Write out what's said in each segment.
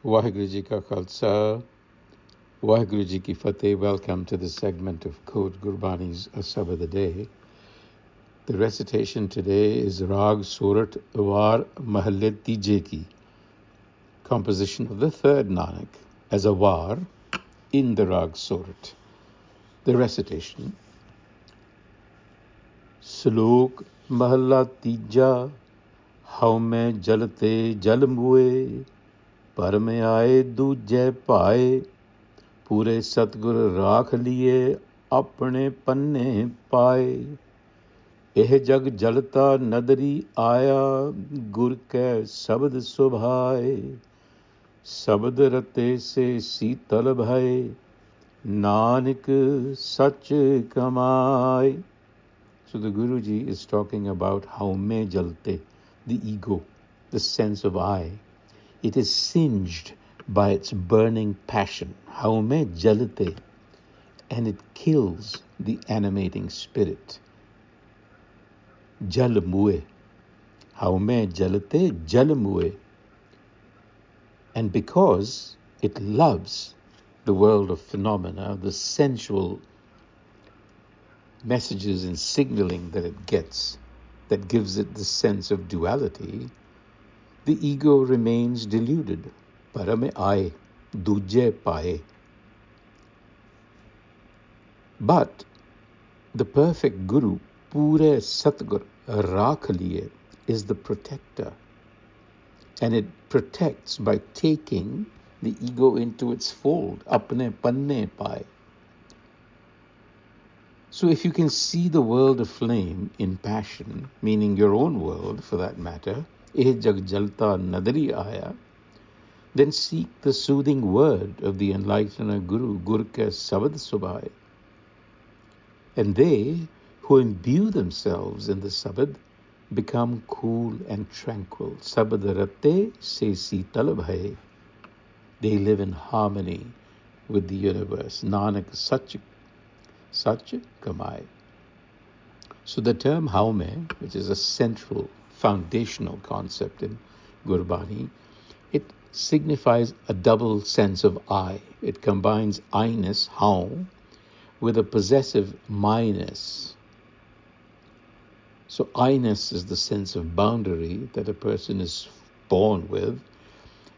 Waheguru Ji Ka Khalsa, Waheguru Ji Ki Fateh. Welcome to this segment of Code Gurbani's a-sabad-a-day. The recitation today is Rag Surat War Mahalle Tije Ki, composition of the third Nanak as a war in the Rag Surat. The recitation. Slok Mahalla Tija, Haumai Jalate Jal Mue, पर में आए दूजे पाए, पूरे सतगुर राख लिए अपने पन्ने पाए। यह जग जलता नदरी आया, गुर कै शब्द सुभाए। शब्द रते से शीतल भय, नानक सच कमाए। So the Guruji is talking about Haumai Jalate, the ego, the sense of I. It is singed by its burning passion, Haumai Jalate, and it kills the animating spirit. Jal Mue, Haumai Jalate Jal Mue. And because it loves the world of phenomena, the sensual messages and signaling that it gets, that gives it the sense of duality, the ego remains deluded. Parame aaye, duje paaye. But the perfect Guru, pure Satgur, rakh liye, is the protector. And it protects by taking the ego into its fold, apne panne paaye. So if you can see the world aflame in passion, meaning your own world for that matter, eh jag jalta nadari aya, then seek the soothing word of the enlightener Guru, Gur ke sabad subhai. And they who imbue themselves in the sabad become cool and tranquil. Sabad rate se siital bhai. They live in harmony with the universe. Nanak Sach Kamai. So the term Haumai, which is a central, foundational concept in Gurbani, it signifies a double sense of I. It combines I-ness, Haum, with a possessive my-ness. So I-ness is the sense of boundary that a person is born with,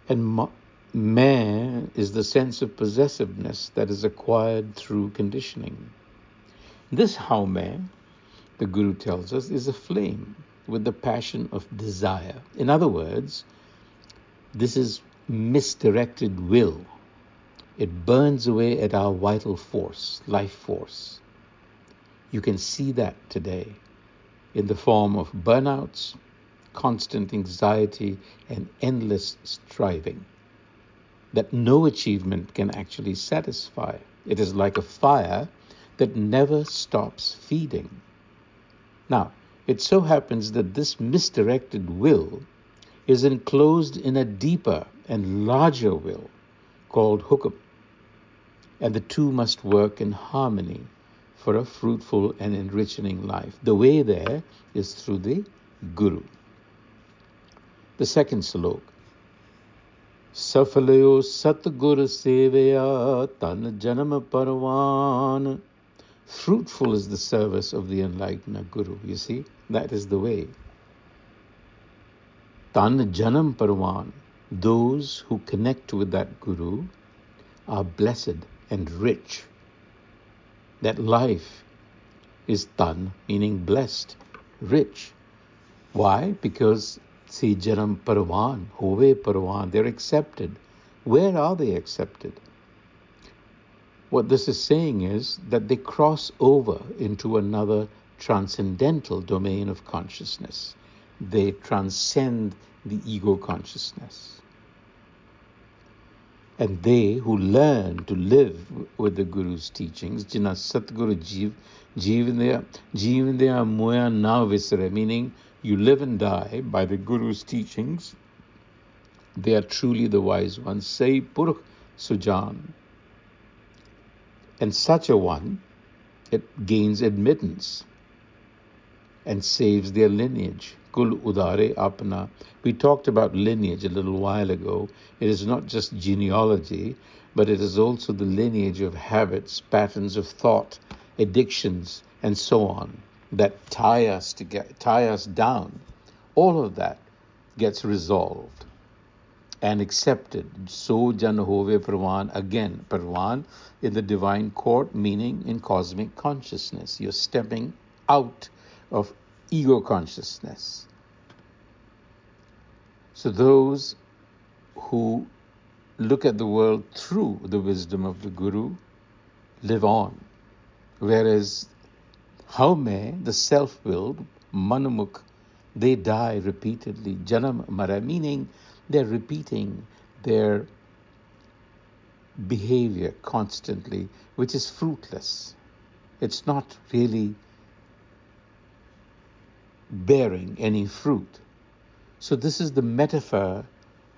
and man is the sense of possessiveness that is acquired through conditioning. This Haumai, the Guru tells us, is a flame with the passion of desire. In other words, this is misdirected will. It burns away at our vital force, life force. You can see that today in the form of burnouts, constant anxiety, and endless striving that no achievement can actually satisfy. It is like a fire that never stops feeding. Now, it so happens that this misdirected will is enclosed in a deeper and larger will called hukam, and the two must work in harmony for a fruitful and enriching life. The way there is through the Guru. The second slok. Safalayo Satgur Seveya Tan Janam Parvan. Fruitful is the service of the enlightener Guru. You see, that is the way. Tan Janam Parvan. Those who connect with that Guru are blessed and rich. That life is tan, meaning blessed, rich. Why? Because Si Janam Parvan, Hove Parvan, they're accepted. Where are they accepted? What this is saying is that they cross over into another transcendental domain of consciousness. They transcend the ego consciousness. And they who learn to live with the Guru's teachings, Jina Satguru Jivandaya Moya Na Visare, meaning you live and die by the Guru's teachings, they are truly the wise ones. Say Purukh Sujan. And such a one, it gains admittance and saves their lineage, Kul udare apna. We talked about lineage a little while ago. It is not just genealogy, but it is also the lineage of habits, patterns of thought, addictions, and so on that tie us down. All of that gets resolved and accepted. So jan hove parvan. Again, parvan in the divine court, meaning in cosmic consciousness. You're stepping out of ego consciousness. So those who look at the world through the wisdom of the Guru live on. Whereas Haumai, the self-willed, manamukh, they die repeatedly. Janam mara, meaning they're repeating their behavior constantly, which is fruitless. It's not really bearing any fruit. So this is the metaphor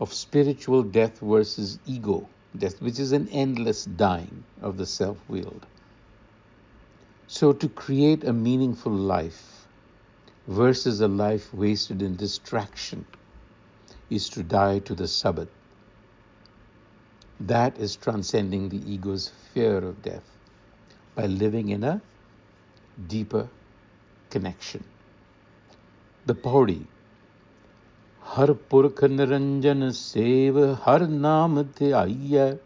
of spiritual death versus ego death, which is an endless dying of the self-willed. So to create a meaningful life versus a life wasted in distraction is to die to the sabad. That is transcending the ego's fear of death by living in a deeper connection. The Pauri. Har purkh niranjan sev har naam dhyaiyai,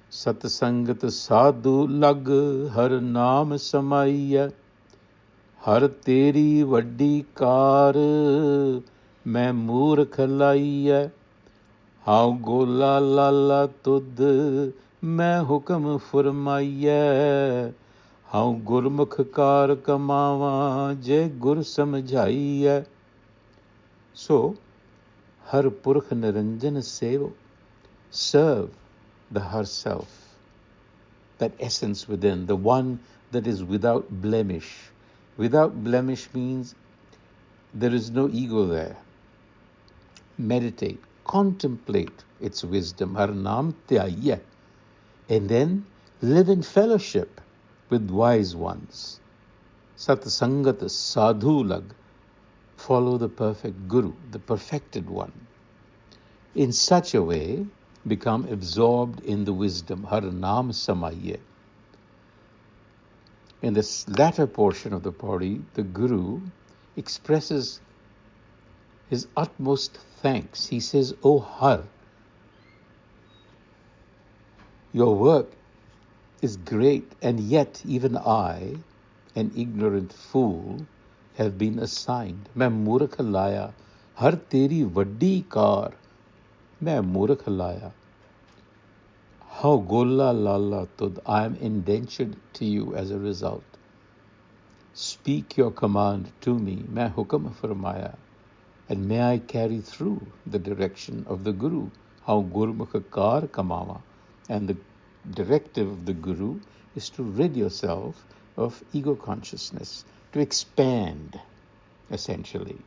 sat sangat sadhu lag har naam samaiyai, har teri vaddi car मैं मूर्ख लाइयै, how गोला लाला तुद मैं हुक्म फरमाइयै, how Gurmukh car कमावां जे गुर समझाइयै. So, har purkh niranjan sev, serve the Har Self, that essence within, the one that is without blemish. Without blemish means there is no ego there. Meditate, contemplate its wisdom, har naam tyaya, and then live in fellowship with wise ones. Sat sangat sadhu lag, follow the perfect Guru, the perfected one. In such a way, become absorbed in the wisdom, har naam samaye. In this latter portion of the Pauri, the Guru expresses his utmost thanks. He says, "O Har, your work is great, and yet even I, an ignorant fool, have been assigned. Main murkh laya, har teri vaddi car, मैं मूर्ख लाया. How gola lala tud, I am indentured to you as a result. Speak your command to me, मैं हुक्म फरमाया, and may I carry through the direction of the Guru. How gurmukh car kamawa, and the directive of the Guru is to rid yourself of ego consciousness, to expand, essentially,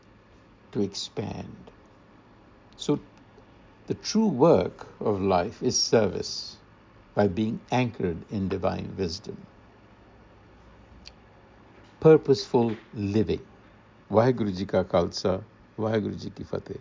to expand. So the true work of life is service by being anchored in divine wisdom. Purposeful living. Vaheguru Ji Ka Khalsa, Vaheguru Ji Ki Fateh.